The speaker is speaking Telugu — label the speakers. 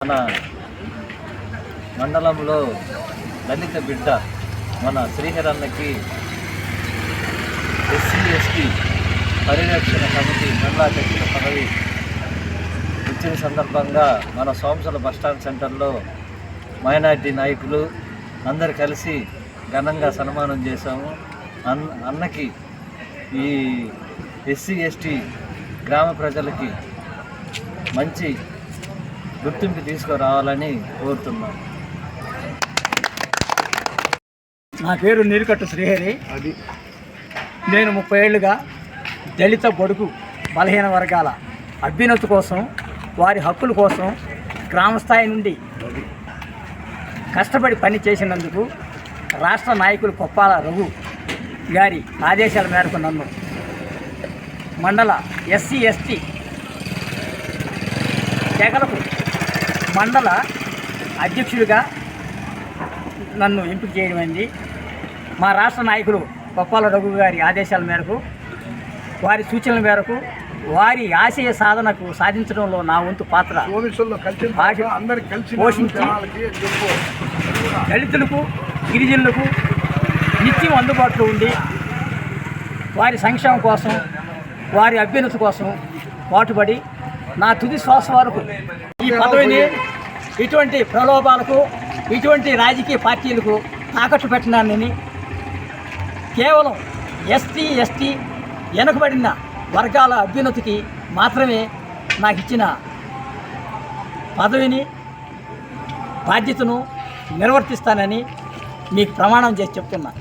Speaker 1: మన మండలంలో దళిత బిడ్డ మన శ్రీహరన్నకి SC/ST పరిరక్షణ కమిటీ మండలాధ్యక్షుల పదవి ఇచ్చిన సందర్భంగా మన సోమసల బస్టాండ్ సెంటర్లో మైనార్టీ నాయకులు అందరు కలిసి ఘనంగా సన్మానం చేశాము. అన్నకి ఈ SC/ST గ్రామ ప్రజలకి మంచి గుర్తింపు తీసుకురావాలని కోరుతున్నాం.
Speaker 2: నా పేరు నీరుకట్టు శ్రీహరి. నేను 30 ఏళ్ళుగా దళిత బడుగు బలహీన వర్గాల అభ్యున్నతి కోసం, వారి హక్కుల కోసం గ్రామ స్థాయి నుండి కష్టపడి పని చేసినందుకు రాష్ట్ర నాయకులు కొప్పాల రఘు గారి ఆదేశాల మేరకు నన్ను మండల SC/ST తెగలకు మండల అధ్యక్షుడిగా నన్ను ఎంపిక చేయడమైంది. మా రాష్ట్ర నాయకులు కొప్పాల రఘు గారి ఆదేశాల మేరకు, వారి సూచనల మేరకు, వారి ఆశయ సాధనకు సాధించడంలో నా వంతు పాత్ర పోషించి దళితులకు, గిరిజనులకు నిత్యం అందుబాటులో ఉండి వారి సంక్షేమం కోసం, వారి అభ్యున్నతి కోసం పాటుపడి నా తుది శ్వాస వరకు ఈ పదవిని ఇటువంటి ప్రలోభాలకు, ఇటువంటి రాజకీయ పార్టీలకు తాకట్టు పెట్టడాన్ని కేవలం SC/ST వెనుకబడిన వర్గాల అభ్యున్నతికి మాత్రమే నాకు ఇచ్చిన పదవిని, బాధ్యతను నిర్వర్తిస్తానని మీకు ప్రమాణం చేసి చెప్తున్నా.